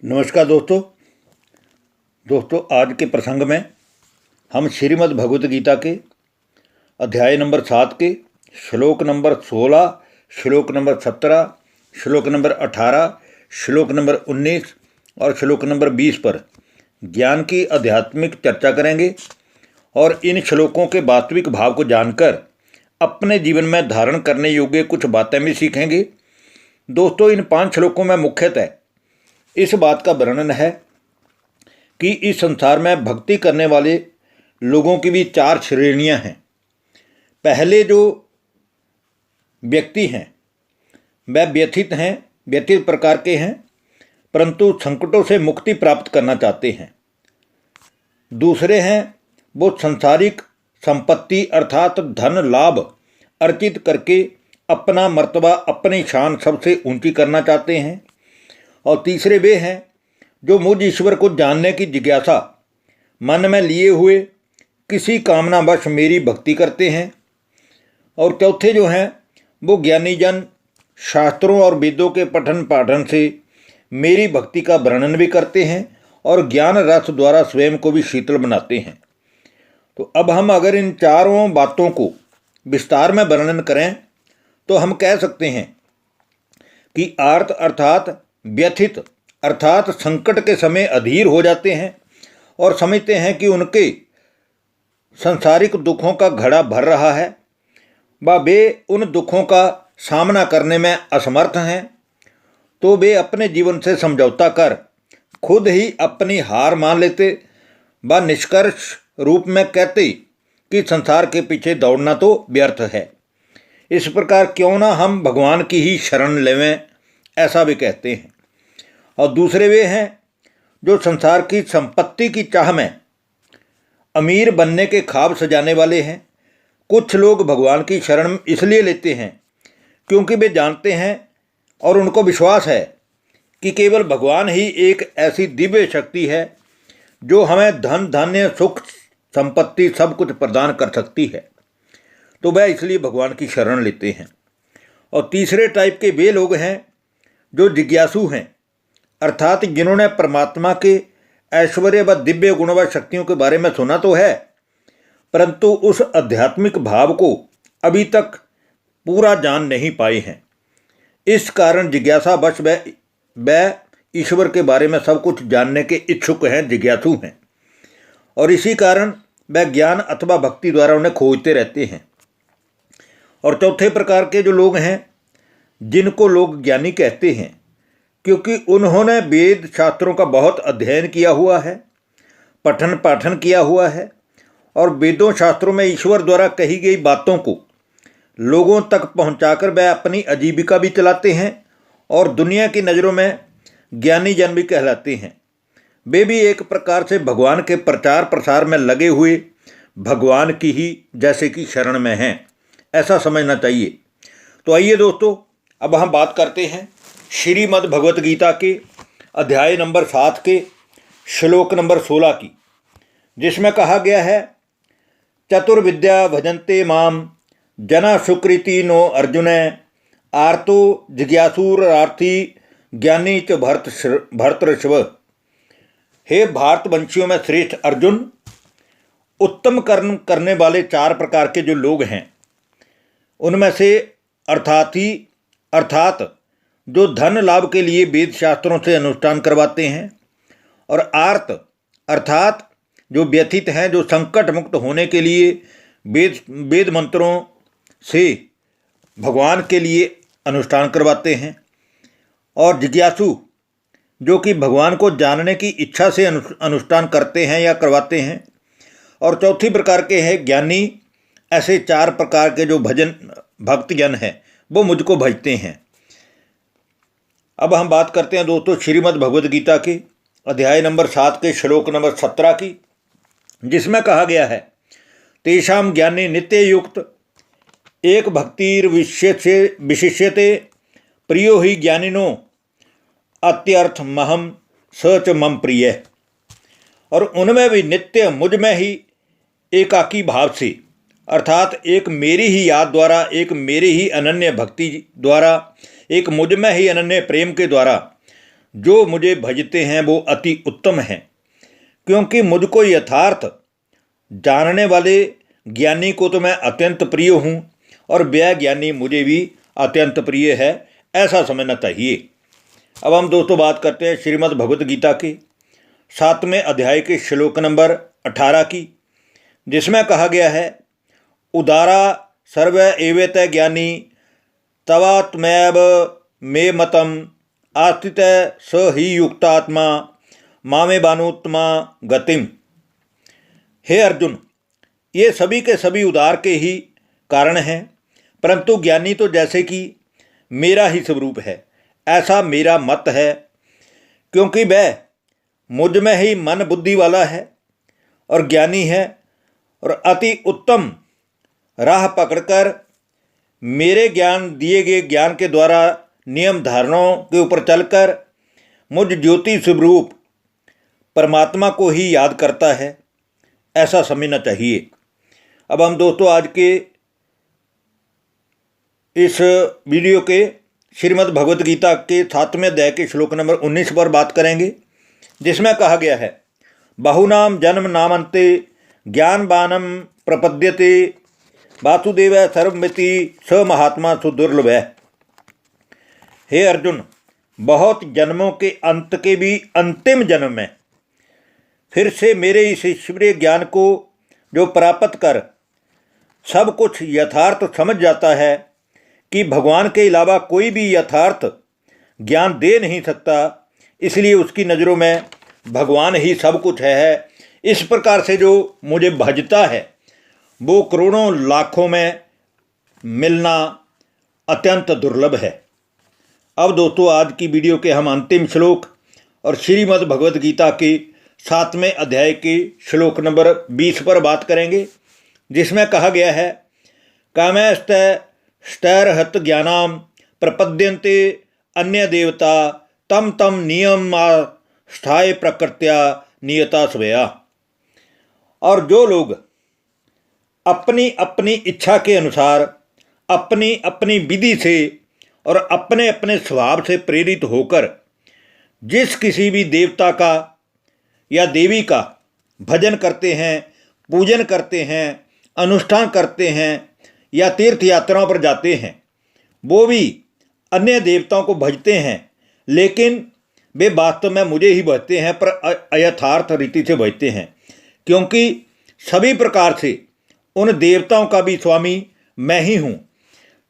नमस्कार दोस्तों आज के प्रसंग में हम श्रीमद् भगवत गीता के अध्याय नंबर 7 के श्लोक नंबर 16, श्लोक नंबर 17, श्लोक नंबर 18, श्लोक नंबर 19 और श्लोक नंबर 20 पर ज्ञान की आध्यात्मिक चर्चा करेंगे और इन श्लोकों के वास्तविक भाव को जानकर अपने जीवन में धारण करने योग्य कुछ बातें भी सीखेंगे। दोस्तों, इन 5 श्लोकों में मुख्यतः इस बात का वर्णन है कि इस संसार में भक्ति करने वाले लोगों की भी 4 श्रेणियां हैं। पहले जो व्यक्ति हैं वह व्यथित प्रकार के हैं, परंतु संकटों से मुक्ति प्राप्त करना चाहते हैं। दूसरे हैं वो सांसारिक संपत्ति अर्थात धन लाभ अर्जित करके अपना मर्तबा अपनी शान सबसे ऊंची करना चाहते हैं। और तीसरे वे हैं जो मुझ ईश्वर को जानने की जिज्ञासा मन में लिए हुए किसी कामनावश मेरी भक्ति करते हैं। और चौथे जो हैं वो ज्ञानी जन शास्त्रों और वेदों के पठन पाठन से मेरी भक्ति का वर्णन भी करते हैं और ज्ञान रस द्वारा स्वयं को भी शीतल बनाते हैं। तो अब हम अगर इन चारों बातों को विस्तार में वर्णन करें तो हम कह सकते हैं कि आर्त अर्थात व्यथित अर्थात संकट के समय अधीर हो जाते हैं और समझते हैं कि उनके सांसारिक दुखों का घड़ा भर रहा है व वे उन दुखों का सामना करने में असमर्थ हैं। तो वे अपने जीवन से समझौता कर खुद ही अपनी हार मान लेते व निष्कर्ष रूप में कहते कि संसार के पीछे दौड़ना तो व्यर्थ है। इस प्रकार क्यों ना हम भगवान की ही शरण लेवें, ऐसा भी कहते हैं। और दूसरे वे हैं जो संसार की संपत्ति की चाह में अमीर बनने के ख्वाब सजाने वाले हैं। कुछ लोग भगवान की शरण इसलिए लेते हैं क्योंकि वे जानते हैं और उनको विश्वास है कि केवल भगवान ही एक ऐसी दिव्य शक्ति है जो हमें धन धान्य सुख संपत्ति सब कुछ प्रदान कर सकती है। तो वह इसलिए भगवान की शरण लेते हैं। और तीसरे टाइप के वे लोग हैं जो जिज्ञासु हैं, अर्थात जिन्होंने परमात्मा के ऐश्वर्य व दिव्य गुण व शक्तियों के बारे में सुना तो है, परंतु उस आध्यात्मिक भाव को अभी तक पूरा जान नहीं पाए हैं। इस कारण जिज्ञासावश वह ईश्वर के बारे में सब कुछ जानने के इच्छुक हैं, जिज्ञासु हैं, और इसी कारण वह ज्ञान अथवा भक्ति द्वारा उन्हें खोजते रहते हैं। और चौथे प्रकार के जो लोग हैं जिनको लोग ज्ञानी कहते हैं क्योंकि उन्होंने वेद शास्त्रों का बहुत अध्ययन किया हुआ है, पठन पाठन किया हुआ है और वेदों शास्त्रों में ईश्वर द्वारा कही गई बातों को लोगों तक पहुंचाकर वह अपनी आजीविका भी चलाते हैं और दुनिया की नज़रों में ज्ञानी जन भी कहलाते हैं। वे भी एक प्रकार से भगवान के प्रचार प्रसार में लगे हुए भगवान की ही जैसे कि शरण में हैं, ऐसा समझना चाहिए। तो आइए दोस्तों, अब हम बात करते हैं श्रीमद् भगवत गीता के अध्याय नंबर 7 के श्लोक नंबर 16 की, जिसमें कहा गया है, चतुर्विद्या भजन्ते माम जना सुकृति नो अर्जुन आर्तो जिज्ञासुरार्थी ज्ञानी च भर्तृषभ। हे भारतवंशियों में श्रेष्ठ अर्जुन, उत्तम कर्म करने वाले 4 प्रकार के जो लोग हैं उनमें से अर्थात जो धन लाभ के लिए वेद शास्त्रों से अनुष्ठान करवाते हैं, और आर्त अर्थात जो व्यथित हैं, जो संकट मुक्त होने के लिए वेद मंत्रों से भगवान के लिए अनुष्ठान करवाते हैं, और जिज्ञासु जो कि भगवान को जानने की इच्छा से अनुष्ठान करते हैं या करवाते हैं, और चौथी प्रकार के हैं ज्ञानी। ऐसे 4 प्रकार के जो भक्तजन हैं वो मुझको भजते हैं। अब हम बात करते हैं दोस्तों श्रीमद् भगवद गीता के अध्याय नंबर 7 के श्लोक नंबर 17 की, जिसमें कहा गया है, तेषां ज्ञाने नित्य युक्त एक भक्तिर विशिष्यते प्रियो ही ज्ञानिनो अत्यर्थ महम स च मम प्रिय। और उनमें भी नित्य मुझ में ही एकाकी भाव से अर्थात एक मेरी ही याद द्वारा, एक मेरी ही अनन्य भक्ति द्वारा, एक मुझ में ही अनन्य प्रेम के द्वारा जो मुझे भजते हैं वो अति उत्तम हैं, क्योंकि मुझको यथार्थ जानने वाले ज्ञानी को तो मैं अत्यंत प्रिय हूँ और वह ज्ञानी मुझे भी अत्यंत प्रिय है, ऐसा समझना चाहिए। अब हम दोस्तों बात करते हैं श्रीमद् भगवत गीता के 7वें अध्याय के श्लोक नंबर 18 की, जिसमें कहा गया है, उदारा सर्व एवेत ज्ञानी तवात्मैव मे मतम आस्थित स ही युक्तात्मा मामे बानुत्मा गतिम। हे अर्जुन, ये सभी के सभी उदार के ही कारण हैं, परंतु ज्ञानी तो जैसे कि मेरा ही स्वरूप है, ऐसा मेरा मत है, क्योंकि वह मुझ में ही मन बुद्धि वाला है और ज्ञानी है और अति उत्तम राह पकड़कर मेरे ज्ञान दिए गए ज्ञान के द्वारा नियम धारणाओं के ऊपर चलकर मुझ ज्योति स्वरूप परमात्मा को ही याद करता है, ऐसा समझना चाहिए। अब हम दोस्तों आज के इस वीडियो के श्रीमद् भगवत गीता के 7वें अध्याय के श्लोक नंबर 19 पर बात करेंगे, जिसमें कहा गया है, बहुनाम जन्म नामन्ते ज्ञानवानम प्रपद्यते वासुदेव सर्वमिति स महात्मा सुदुर्लभ है। हे अर्जुन, बहुत जन्मों के अंत के भी अंतिम जन्म में फिर से मेरे इस ईश्वरीय ज्ञान को जो प्राप्त कर सब कुछ यथार्थ समझ जाता है कि भगवान के अलावा कोई भी यथार्थ ज्ञान दे नहीं सकता, इसलिए उसकी नज़रों में भगवान ही सब कुछ है। इस प्रकार से जो मुझे भजता है वो करोड़ों लाखों में मिलना अत्यंत दुर्लभ है। अब दोस्तों आज की वीडियो के हम अंतिम श्लोक और श्रीमद् भगवत गीता के 7वें अध्याय के श्लोक नंबर 20 पर बात करेंगे, जिसमें कहा गया है, कामैस्तैर्हत ज्ञानाम प्रपद्यन्ते अन्य देवता तम तम नियमास्थाय प्रकृत्या नियता स्वया। और जो लोग अपनी अपनी इच्छा के अनुसार अपनी अपनी विधि से और अपने अपने स्वभाव से प्रेरित होकर जिस किसी भी देवता का या देवी का भजन करते हैं, पूजन करते हैं, अनुष्ठान करते हैं या तीर्थ यात्राओं पर जाते हैं, वो भी अन्य देवताओं को भजते हैं, लेकिन वे वास्तव में मुझे ही भजते हैं, पर अयथार्थ रीति से भजते हैं, क्योंकि सभी प्रकार से उन देवताओं का भी स्वामी मैं ही हूँ,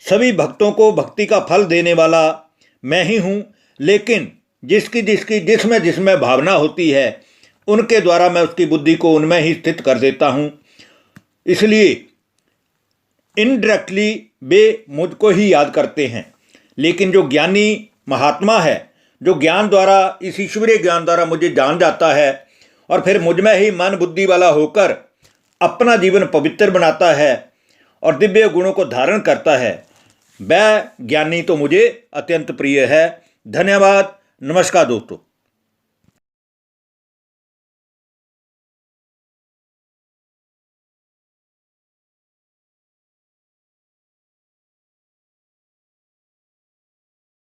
सभी भक्तों को भक्ति का फल देने वाला मैं ही हूँ, लेकिन जिसमें जिसमें भावना होती है उनके द्वारा मैं उसकी बुद्धि को उनमें ही स्थित कर देता हूँ। इसलिए इनडायरेक्टली वे मुझको ही याद करते हैं, लेकिन जो ज्ञानी महात्मा है, जो ज्ञान द्वारा इस ईश्वरीय ज्ञान द्वारा मुझे जान जाता है और फिर मुझ में ही मन बुद्धि वाला होकर अपना जीवन पवित्र बनाता है और दिव्य गुणों को धारण करता है, वह ज्ञानी तो मुझे अत्यंत प्रिय है। धन्यवाद। नमस्कार दोस्तों।